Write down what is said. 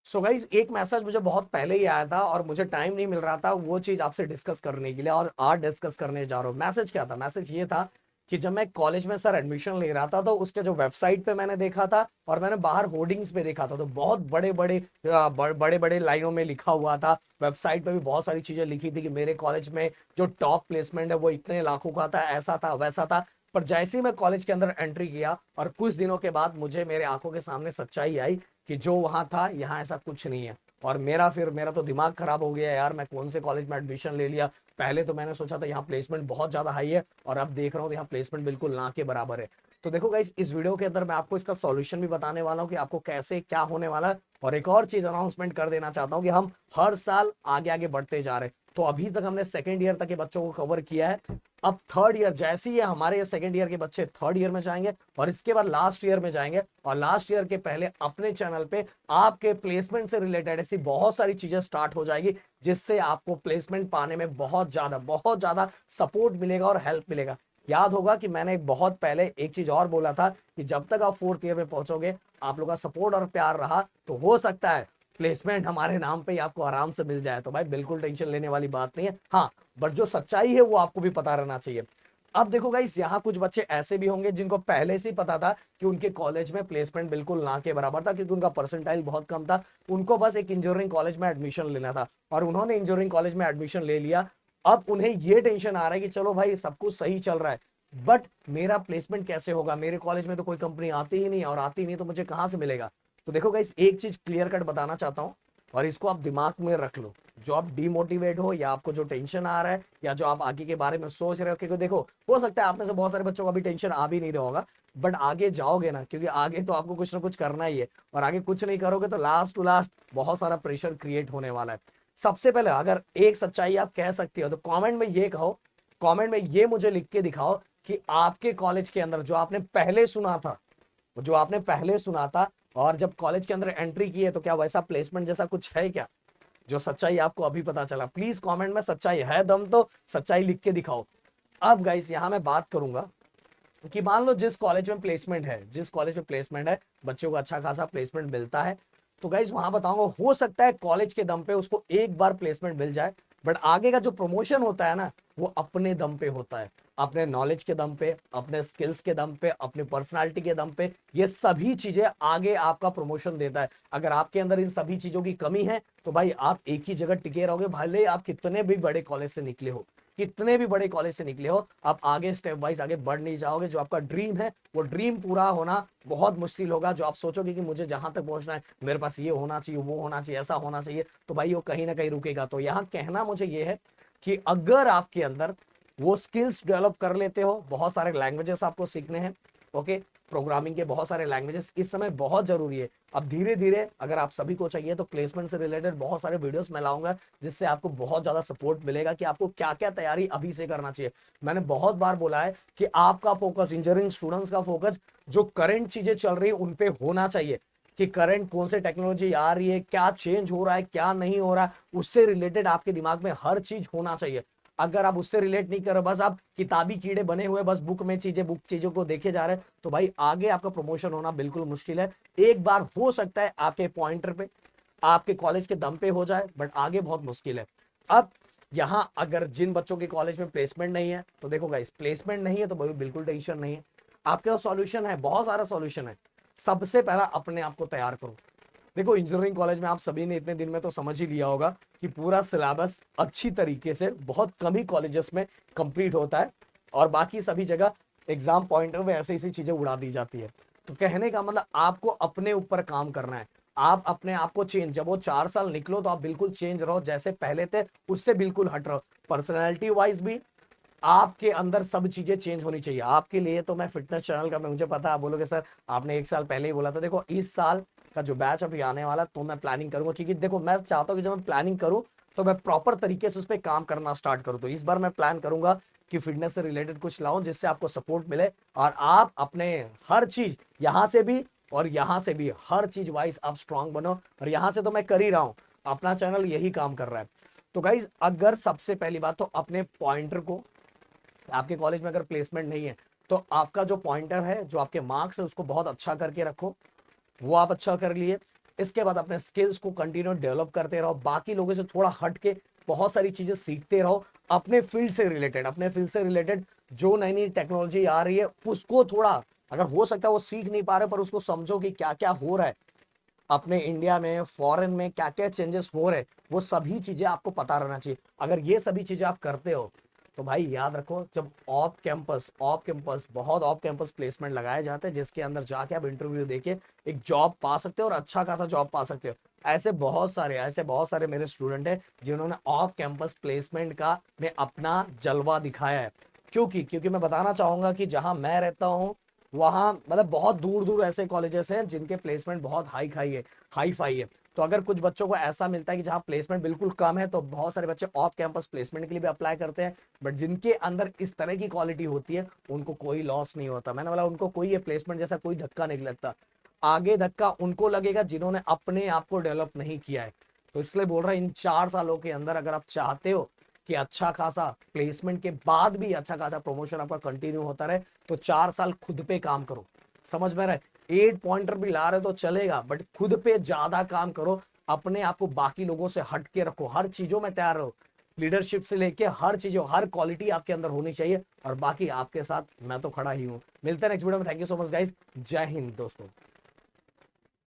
So guys एक message मुझे बहुत पहले ही आया था और मुझे टाइम नहीं मिल रहा था वो चीज आपसे डिस्कस करने के लिए, और आज डिस्कस करने जा रहा हूँ। मैसेज क्या था? मैसेज ये था कि जब मैं कॉलेज में सर एडमिशन ले रहा था तो उसके जो वेबसाइट पे मैंने देखा था और मैंने बाहर होर्डिंग्स पे देखा था, तो बहुत बड़े बड़े बड़े बड़े लाइनों में लिखा हुआ था। वेबसाइट पे भी बहुत सारी चीजें लिखी थी कि मेरे कॉलेज में जो टॉप प्लेसमेंट है वो इतने लाखों का था, ऐसा था वैसा था। पर जैसे ही मैं कॉलेज के अंदर एंट्री किया और कुछ दिनों के बाद मुझे मेरे आंखों के सामने सच्चाई आई कि जो वहां था यहाँ ऐसा कुछ नहीं है। और मेरा तो दिमाग खराब हो गया यार, मैं कौन से कॉलेज में एडमिशन ले लिया। पहले तो मैंने सोचा था यहाँ प्लेसमेंट बहुत ज्यादा हाई है और अब देख रहा हूँ यहाँ प्लेसमेंट बिल्कुल ना के बराबर है। तो देखो गाइस, इस वीडियो के अंदर मैं आपको इसका सॉल्यूशन भी बताने वाला हूँ कि आपको कैसे क्या होने वाला है। और एक और चीज अनाउंसमेंट कर देना चाहता हूँ कि हम हर साल आगे आगे बढ़ते जा रहे हैं। तो अभी तक हमने सेकेंड ईयर तक के बच्चों को कवर किया है। अब थर्ड ईयर, जैसे ही हमारे सेकेंड ईयर के बच्चे थर्ड ईयर में जाएंगे और इसके बाद लास्ट ईयर में जाएंगे, और लास्ट ईयर के पहले अपने चैनल पे आपके प्लेसमेंट से रिलेटेड ऐसी बहुत सारी चीजें स्टार्ट हो जाएगी जिससे आपको प्लेसमेंट पाने में बहुत ज्यादा सपोर्ट मिलेगा और हेल्प मिलेगा। याद होगा कि मैंने बहुत पहले एक चीज और बोला था कि जब तक आप फोर्थ ईयर में पहुंचोगे, आप लोग का सपोर्ट और प्यार रहा तो हो सकता है प्लेसमेंट हमारे नाम पे ही आपको आराम से मिल जाए। तो भाई बिल्कुल टेंशन लेने वाली बात नहीं है। हाँ, बट जो सच्चाई है वो आपको भी पता रहना चाहिए। अब देखो गाइस, यहाँ कुछ बच्चे ऐसे भी होंगे जिनको पहले से ही पता था कि उनके कॉलेज में प्लेसमेंट बिल्कुल ना के बराबर था, क्योंकि उनका परसेंटाइल बहुत कम था। उनको बस एक इंजीनियरिंग कॉलेज में एडमिशन लेना था और उन्होंने इंजीनियरिंग कॉलेज में एडमिशन ले लिया। अब उन्हें ये टेंशन आ रहा है कि चलो भाई सब कुछ सही चल रहा है, बट मेरा प्लेसमेंट कैसे होगा? मेरे कॉलेज में तो कोई कंपनी आती ही नहीं, और आती नहीं तो मुझे कहां से मिलेगा? तो देखो गाइस, एक चीज क्लियर कट बताना चाहता हूं और इसको आप दिमाग में रख लो। जो आप डिमोटिवेट हो या आपको जो टेंशन आ रहा है या जो आप आगे के बारे में सोच रहे हो, क्योंकि देखो हो सकता है आप में से बहुत सारे बच्चों को अभी टेंशन आ भी नहीं रहा होगा, बट आगे जाओगे ना, क्योंकि आगे तो आपको कुछ ना कुछ करना ही है। और आगे कुछ नहीं करोगे तो लास्ट टू लास्ट बहुत सारा प्रेशर क्रिएट होने वाला है। सबसे पहले अगर एक सच्चाई आप कह सकती हो तो कमेंट में ये कहो, कमेंट में ये मुझे लिख के दिखाओ कि आपके कॉलेज के अंदर जो आपने पहले सुना था और जब कॉलेज के अंदर एंट्री की है तो क्या वैसा प्लेसमेंट जैसा कुछ है क्या? जो सच्चाई आपको अभी पता चला, प्लीज कमेंट में सच्चाई है दम तो सच्चाई लिख के दिखाओ। अब गाइस, यहां मैं बात करूंगा कि मान लो जिस कॉलेज में प्लेसमेंट है, बच्चों को अच्छा खासा प्लेसमेंट मिलता है, तो गाइज वहां बताऊंगा हो सकता है कॉलेज के दम पे उसको एक बार प्लेसमेंट मिल जाए, बट आगे का जो प्रमोशन होता है ना, वो अपने दम पे होता है। अपने नॉलेज के दम पे, अपने स्किल्स के दम पे, अपनी पर्सनालिटी के दम पे, ये सभी चीजें आगे आपका प्रमोशन देता है। अगर आपके अंदर इन सभी चीजों की कमी है तो भाई आप एक ही जगह टिके रहोगे, भले आप कितने भी बड़े कॉलेज से निकले हो, कितने भी बड़े कॉलेज से निकले हो, आप आगे स्टेप वाइज आगे बढ़ नहीं जाओगे। जो आपका ड्रीम है वो ड्रीम पूरा होना बहुत मुश्किल होगा। जो आप सोचोगे कि मुझे जहां तक पहुंचना है, मेरे पास ये होना चाहिए, वो होना चाहिए, ऐसा होना चाहिए, तो भाई वो कहीं ना कहीं रुकेगा। तो यहां कहना मुझे ये है कि अगर आपके अंदर वो स्किल्स डेवलप कर लेते हो, बहुत सारे लैंग्वेजेस आपको सीखने हैं, ओके, प्रोग्रामिंग के बहुत सारे लैंग्वेजेस इस समय बहुत जरूरी है। अब धीरे धीरे अगर आप सभी को चाहिए तो प्लेसमेंट से रिलेटेड बहुत सारे वीडियोस मैं लाऊंगा जिससे आपको बहुत ज्यादा सपोर्ट मिलेगा कि आपको क्या क्या तैयारी अभी से करना चाहिए। मैंने बहुत बार बोला है कि आपका फोकस, इंजीनियरिंग स्टूडेंट्स का फोकस जो करंट चीजें चल रही है उन पे होना चाहिए, कि करंट कौन से टेक्नोलॉजी आ रही है, क्या चेंज हो रहा है, क्या नहीं हो रहा है, उससे रिलेटेड आपके दिमाग में हर चीज होना चाहिए। अगर आप उससे रिलेट नहीं कर रहे, बस आप किताबी कीड़े बने हुए, बस बुक चीजों को देखे जा रहे हैं, तो भाई आगे आपका प्रमोशन होना बिल्कुल मुश्किल है। एक बार हो सकता है आपके पॉइंटर पे, आपके कॉलेज के दम पे हो जाए, बट आगे बहुत मुश्किल है। अब यहां अगर जिन बच्चों के कॉलेज में प्लेसमेंट नहीं है, तो देखो गाइस, प्लेसमेंट नहीं है तो भाई बिल्कुल टेंशन नहीं है। आपके पास सॉल्यूशन है, बहुत सारा सॉल्यूशन है। सबसे पहला अपने आप को तैयार करो। देखो इंजीनियरिंग कॉलेज में आप सभी ने इतने दिन में तो समझ ही लिया होगा कि पूरा सिलेबस अच्छी तरीके से बहुत कम ही कॉलेजेस में कंप्लीट होता है, और बाकी सभी जगह एग्जाम पॉइंटर में ऐसे ऐसी चीजें उड़ा दी जाती है। तो कहने का मतलब आपको अपने ऊपर काम करना है। आप अपने आप को चेंज, जब वो 4 साल निकलो तो आप बिल्कुल चेंज रहो, जैसे पहले थे उससे बिल्कुल हट रहो। पर्सनैलिटी वाइज भी आपके अंदर सब चीजें चेंज होनी चाहिए। आपके लिए तो मैं फिटनेस चैनल का, मैं मुझे पता है आप बोलोगे सर आपने एक साल पहले ही बोला था। देखो इस साल का जो बैच अभी आने वाला तो मैं प्लानिंग करूंगा, क्योंकि देखो मैं चाहता हूं कि जब मैं प्लानिंग करूं तो मैं प्रॉपर तरीके से उस पर काम करना स्टार्ट करूं। तो इस बार मैं प्लान करूंगा कि फिटनेस से रिलेटेड कुछ लाऊं जिससे आपको सपोर्ट मिले, और आप अपने हर चीज यहां से भी और यहां से भी हर चीज वाइज आप स्ट्रांग बनो। और यहां से तो मैं कर ही रहा हूं, अपना चैनल यही काम कर रहा है। तो गाइज, अगर सबसे पहली बात तो अपने पॉइंटर को, आपके कॉलेज में अगर प्लेसमेंट नहीं है तो आपका जो पॉइंटर है, जो आपके मार्क्स है, उसको बहुत अच्छा करके रखो। वो आप अच्छा कर लिए। इसके बाद अपने स्किल्स को कंटिन्यू डेवलप करते रहो, बाकी लोगों से थोड़ा हट के बहुत सारी चीजें सीखते रहो, अपने फील्ड से रिलेटेड जो नई नई टेक्नोलॉजी आ रही है उसको थोड़ा, अगर हो सकता है वो सीख नहीं पा रहे पर उसको समझो कि क्या क्या हो रहा है अपने इंडिया में, फॉरेन में क्या क्या चेंजेस हो रहे हैं, वो सभी चीजें आपको पता रहना चाहिए। अगर ये सभी चीजें आप करते हो तो भाई याद रखो, जब ऑफ कैंपस बहुत ऑफ कैंपस प्लेसमेंट लगाए जाते हैं जिसके अंदर जाके आप इंटरव्यू देके एक जॉब पा सकते हो और अच्छा खासा जॉब पा सकते हो। ऐसे बहुत सारे मेरे स्टूडेंट हैं जिन्होंने ऑफ कैंपस प्लेसमेंट का में अपना जलवा दिखाया है। क्योंकि मैं बताना चाहूंगा कि जहां मैं रहता हूं वहाँ मतलब बहुत दूर दूर ऐसे कॉलेजेस हैं जिनके प्लेसमेंट बहुत हाई फाई है। तो अगर कुछ बच्चों को ऐसा मिलता है कि जहाँ प्लेसमेंट बिल्कुल कम है तो बहुत सारे बच्चे ऑफ कैंपस प्लेसमेंट के लिए भी अप्लाई करते हैं, बट जिनके अंदर इस तरह की क्वालिटी होती है उनको कोई लॉस नहीं होता। मैंने बोला उनको कोई ये प्लेसमेंट जैसा कोई धक्का नहीं लगता, आगे धक्का उनको लगेगा जिन्होंने अपने आप को डेवलप नहीं किया है। तो इसलिए बोल रहा है इन 4 सालों के अंदर अगर आप चाहते हो कि अच्छा खासा प्लेसमेंट के बाद भी अच्छा खासा प्रमोशन आपका कंटिन्यू होता रहे तो 4 साल खुद पे काम करो। समझ में रहे, 8 पॉइंटर भी ला रहे तो चलेगा बट खुद पे ज्यादा काम करो, अपने आप को बाकी लोगों से हट के रखो, हर चीजों में तैयार रहो, लीडरशिप से लेके हर चीजों हर क्वालिटी आपके अंदर होनी चाहिए। और बाकी आपके साथ मैं तो खड़ा ही हूं। मिलते हैं नेक्स्ट वीडियो में। Thank you so much guys, जय हिंद दोस्तों।